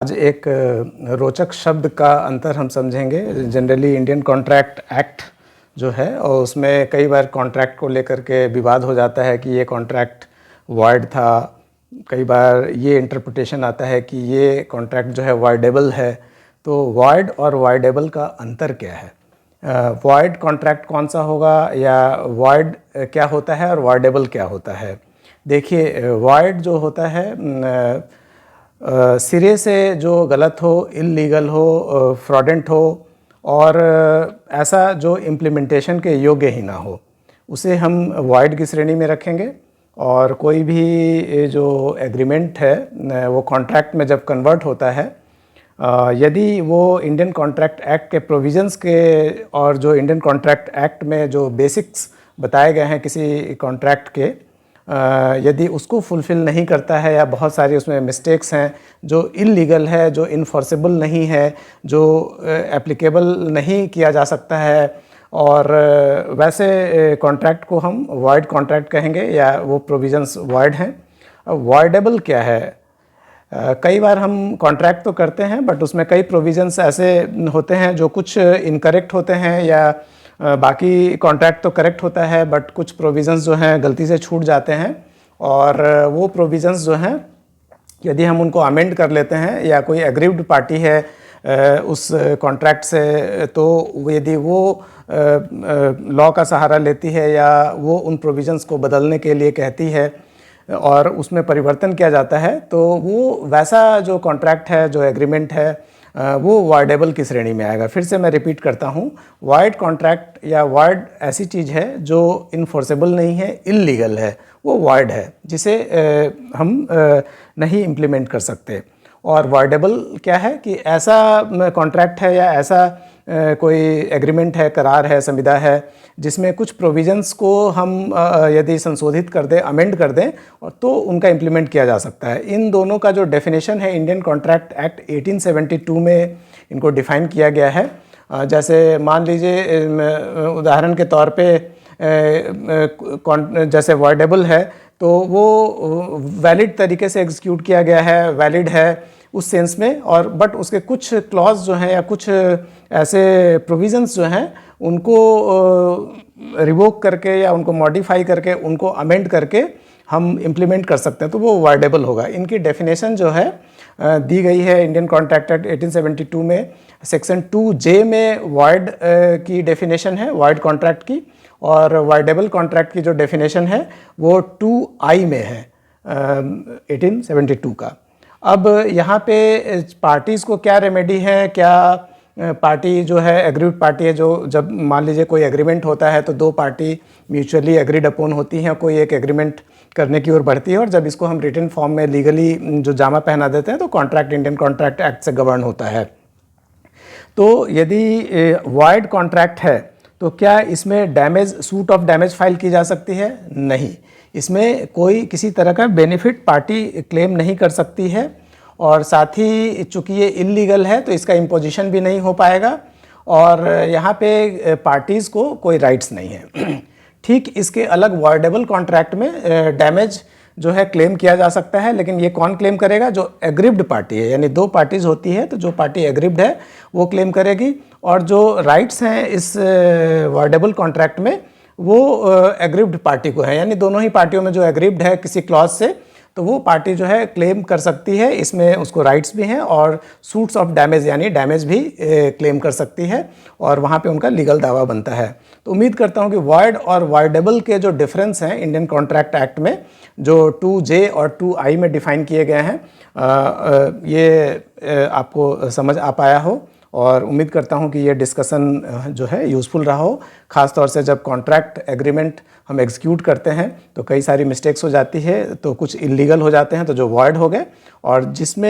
आज एक रोचक शब्द का अंतर हम समझेंगे। जनरली इंडियन कॉन्ट्रैक्ट एक्ट जो है और उसमें कई बार कॉन्ट्रैक्ट को लेकर के विवाद हो जाता है कि ये कॉन्ट्रैक्ट वॉइड था। कई बार ये इंटरप्रिटेशन आता है कि ये कॉन्ट्रैक्ट जो है वॉइडेबल है। तो वॉइड और वॉइडेबल का अंतर क्या है? वॉइड कॉन्ट्रैक्ट कौन सा होगा या वॉइड क्या होता है और वॉइडेबल क्या होता है? देखिए, वॉइड जो होता है सिरे से जो गलत हो, इल्लीगल हो, फ्रॉडेंट हो और ऐसा जो इम्प्लीमेंटेशन के योग्य ही ना हो, उसे हम वॉइड की श्रेणी में रखेंगे। और कोई भी जो एग्रीमेंट है वो कॉन्ट्रैक्ट में जब कन्वर्ट होता है, यदि वो इंडियन कॉन्ट्रैक्ट एक्ट के प्रोविजंस के और जो इंडियन कॉन्ट्रैक्ट एक्ट में जो बेसिक्स बताए गए हैं किसी कॉन्ट्रैक्ट के, यदि उसको फुलफ़िल नहीं करता है या बहुत सारी उसमें मिस्टेक्स हैं जो इल्लीगल है, जो इन्फोर्सेबल नहीं है, जो एप्लीकेबल नहीं किया जा सकता है, और वैसे कॉन्ट्रैक्ट को हम वॉइड कॉन्ट्रैक्ट कहेंगे या वो प्रोविजंस वॉइड हैं। अब वॉइडेबल क्या है? कई बार हम कॉन्ट्रैक्ट तो करते हैं बट उसमें कई प्रोविजंस ऐसे होते हैं जो कुछ इनकरेक्ट होते हैं, या बाकी कॉन्ट्रैक्ट तो करेक्ट होता है बट कुछ प्रोविजंस जो हैं गलती से छूट जाते हैं। और वो प्रोविजंस जो हैं यदि हम उनको अमेंड कर लेते हैं या कोई एग्रीव्ड पार्टी है उस कॉन्ट्रैक्ट से, तो यदि वो लॉ का सहारा लेती है या वो उन प्रोविजंस को बदलने के लिए कहती है और उसमें परिवर्तन किया जाता है, तो वो वैसा जो कॉन्ट्रैक्ट है, जो एग्रीमेंट है, वो वॉइडेबल की श्रेणी में आएगा। फिर से मैं रिपीट करता हूँ, वॉइड कॉन्ट्रैक्ट या वॉइड ऐसी चीज़ है जो इन्फोर्सेबल नहीं है, इल्लीगल है, वो वॉइड है, जिसे हम नहीं इम्प्लीमेंट कर सकते। और वॉइडेबल क्या है कि ऐसा कॉन्ट्रैक्ट है या ऐसा कोई एग्रीमेंट है, करार है, संविदा है, जिसमें कुछ प्रोविजंस को हम यदि संशोधित कर दें, अमेंड कर दें, तो उनका इम्प्लीमेंट किया जा सकता है। इन दोनों का जो डेफिनेशन है इंडियन कॉन्ट्रैक्ट एक्ट 1872 में इनको डिफ़ाइन किया गया है। जैसे मान लीजिए, उदाहरण के तौर पे जैसे वॉइडेबल है तो वो वैलिड तरीके से एग्जीक्यूट किया गया है, वैलिड है उस सेंस में, और बट उसके कुछ क्लॉज जो हैं या कुछ ऐसे प्रोविजंस जो हैं उनको रिवोक करके या उनको मॉडिफाई करके, उनको अमेंड करके हम इम्प्लीमेंट कर सकते हैं, तो वो वॉइडेबल होगा। इनकी डेफिनेशन जो है दी गई है इंडियन कॉन्ट्रैक्ट एक्ट 1872 में। सेक्शन 2J में वॉइड की डेफिनेशन है, वॉइड कॉन्ट्रैक्ट की, और वॉइडेबल कॉन्ट्रैक्ट की जो डेफिनेशन है वो 2I में है 1872 का। अब यहाँ पे पार्टीज़ को क्या रेमेडी है? क्या पार्टी जो है एग्रीड पार्टी है, जो जब मान लीजिए कोई एग्रीमेंट होता है तो दो पार्टी म्यूचुअली एग्रीड अपोन होती हैं, कोई एक एग्रीमेंट करने की ओर बढ़ती है, और जब इसको हम रिटन फॉर्म में लीगली जो जामा पहना देते हैं तो कॉन्ट्रैक्ट इंडियन कॉन्ट्रैक्ट एक्ट से गवर्न होता है। तो यदि वॉइड कॉन्ट्रैक्ट है तो क्या इसमें damage, suit of damage file की जा सकती है? नहीं, इसमें कोई किसी तरह का बेनिफिट पार्टी क्लेम नहीं कर सकती है, और साथ ही चूँकि ये इल्लीगल है तो इसका इम्पोजिशन भी नहीं हो पाएगा, और यहाँ पे पार्टीज़ को कोई राइट्स नहीं है। ठीक इसके अलग वॉइडेबल कॉन्ट्रैक्ट में डैमेज जो है क्लेम किया जा सकता है, लेकिन ये कौन क्लेम करेगा? जो एग्रीव्ड पार्टी है, यानी दो पार्टीज़ होती है तो जो पार्टी एग्रीव्ड है वो क्लेम करेगी, और जो राइट्स हैं इस वॉइडेबल कॉन्ट्रैक्ट में वो एग्रीव्ड पार्टी को है, यानी दोनों ही पार्टियों में जो एग्रीव्ड है किसी क्लॉज से, तो वो पार्टी जो है क्लेम कर सकती है। इसमें उसको राइट्स भी हैं और सूट्स ऑफ डैमेज यानी डैमेज भी क्लेम कर सकती है, और वहाँ पे उनका लीगल दावा बनता है। तो उम्मीद करता हूँ कि वॉइड और वॉइडेबल के जो डिफरेंस हैं इंडियन कॉन्ट्रैक्ट एक्ट में, जो 2J और 2I में डिफ़ाइन किए गए हैं, ये आपको समझ आ पाया हो, और उम्मीद करता हूँ कि ये डिस्कशन जो है यूज़फुल रहा हो। ख़ास तौर से जब कॉन्ट्रैक्ट एग्रीमेंट हम एग्जीक्यूट करते हैं तो कई सारी मिस्टेक्स हो जाती है, तो कुछ इल्लीगल हो जाते हैं तो जो वॉइड हो गए, और जिसमें